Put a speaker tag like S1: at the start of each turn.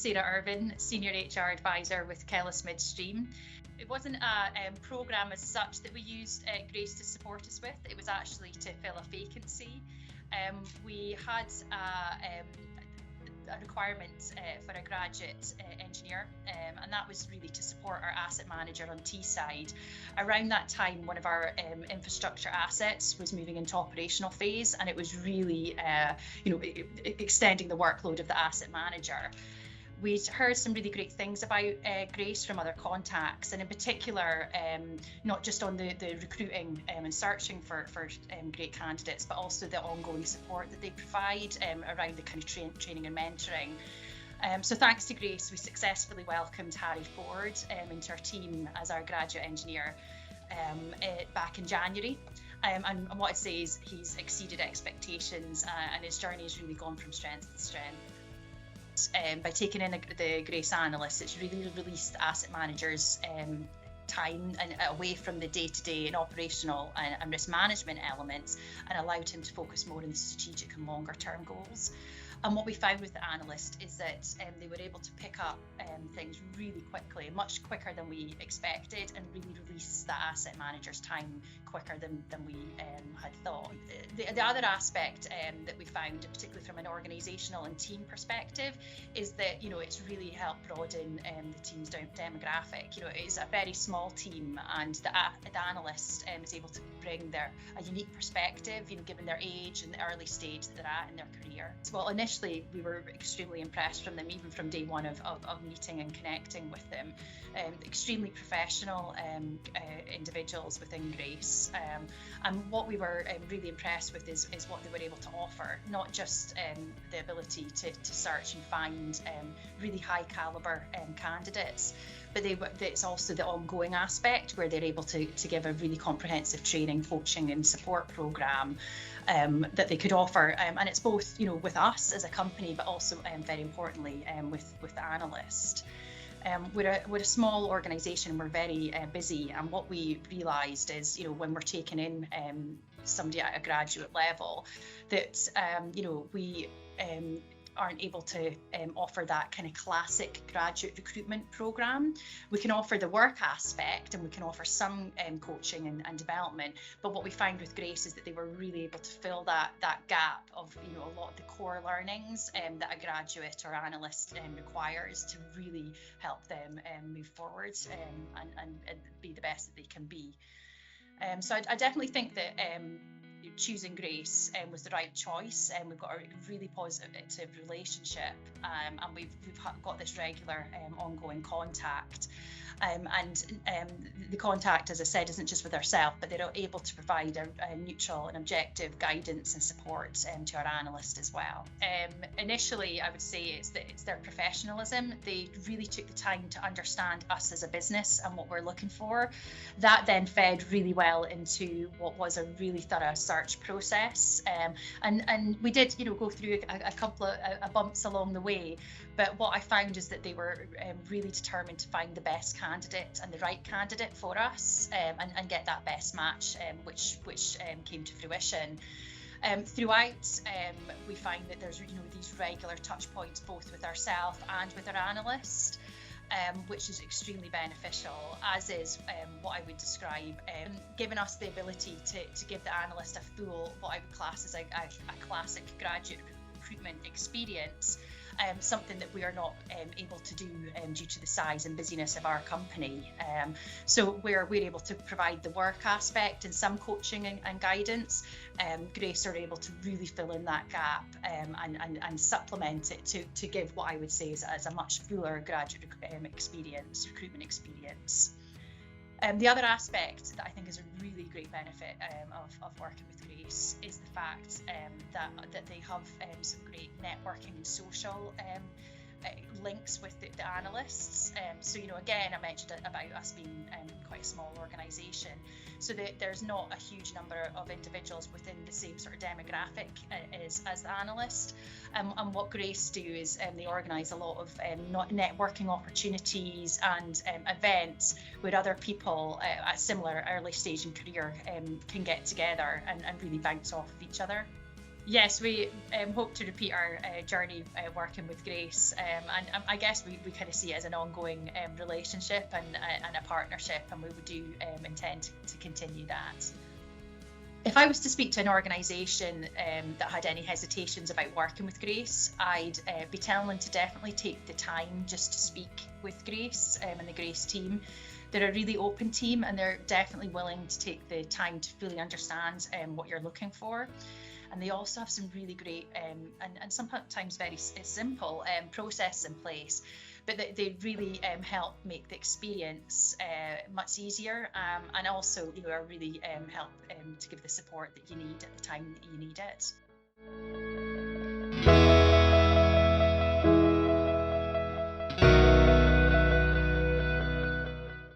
S1: Sarah Irvin, Senior HR Advisor with Kellas Midstream. It wasn't a programme as such that we used Grayce to support us with. It was actually to fill a vacancy. We had a requirement for a graduate engineer, and that was really to support our asset manager on Teesside. Around that time, one of our infrastructure assets was moving into operational phase, and it was really extending the workload of the asset manager. We'd heard some really great things about Grayce from other contacts, and in particular, not just on the recruiting and searching for great candidates, but also the ongoing support that they provide around the kind of training and mentoring. So thanks to Grayce, we successfully welcomed Harry Ford into our team as our graduate engineer back in January. And what I'd say is he's exceeded expectations, and his journey has really gone from strength to strength. By taking in the Grayce analyst, it's really released asset managers' time and away from the day-to-day and operational and risk management elements, and allowed him to focus more on the strategic and longer-term goals. And what we found with the analyst is that they were able to pick up things really quickly, much quicker than we expected, and really release the asset manager's time quicker than we had thought. The other aspect that we found, particularly from an organisational and team perspective, is that it's really helped broaden the team's demographic. It's a very small team, and the analyst is able to bring a unique perspective, given their age and the early stage that they're at in their career. Well, initially we were extremely impressed from them, even from day one of meeting and connecting with them. Extremely professional individuals within Grayce, and what we were really impressed with is what they were able to offer. Not just the ability to search and find really high caliber candidates, but it's also the ongoing aspect where they're able to give a really comprehensive training, coaching and support programme that they could offer, and it's both with us as a company, but also very importantly with the analyst. We're a small organisation, we're very busy, and what we realised is when we're taking in somebody at a graduate level, that we aren't able to offer that kind of classic graduate recruitment programme. We can offer the work aspect, and we can offer some coaching and development, but what we found with Grayce is that they were really able to fill that gap of a lot of the core learnings that a graduate or analyst requires to really help them move forward and be the best that they can be. So I definitely think that choosing Grayce was the right choice, and we've got a really positive relationship, and we've got this regular ongoing contact, and the contact, as I said, isn't just with ourselves, but they're able to provide a neutral and objective guidance and support to our analyst as well. Initially, I would say it's their professionalism. They really took the time to understand us as a business and what we're looking for. That then fed really well into what was a really thorough search process, and we did go through a couple of bumps along the way, but what I found is that they were really determined to find the best candidate and the right candidate for us, and get that best match, which came to fruition. Throughout, we find that there's these regular touch points both with ourselves and with our analyst, which is extremely beneficial, as is what I would describe giving us the ability to give the analyst a full, what I would class as a classic graduate recruitment experience, something that we are not able to do due to the size and busyness of our company. So where we're able to provide the work aspect and some coaching and guidance, Grayce are able to really fill in that gap and supplement it to give what I would say is a much fuller graduate recruitment experience. The other aspect that I think is a really great benefit of working with Grayce is the fact that they have some great networking and social links with the analysts. So again, I mentioned about us being quite a small organisation, so that there's not a huge number of individuals within the same sort of demographic as the analyst. And what Grayce do is they organise a lot of networking opportunities and events where other people at similar early stage in career can get together and really bounce off of each other. Yes, we hope to repeat our journey working with Grayce, and I guess we kind of see it as an ongoing relationship and a partnership, and we do intend to continue that. If I was to speak to an organisation that had any hesitations about working with Grayce, I'd be telling them to definitely take the time just to speak with Grayce and the Grayce team. They're a really open team, and they're definitely willing to take the time to fully understand what you're looking for. And they also have some really great and sometimes very simple process in place, but they really help make the experience much easier, and also are really help to give the support that you need at the time that you need it.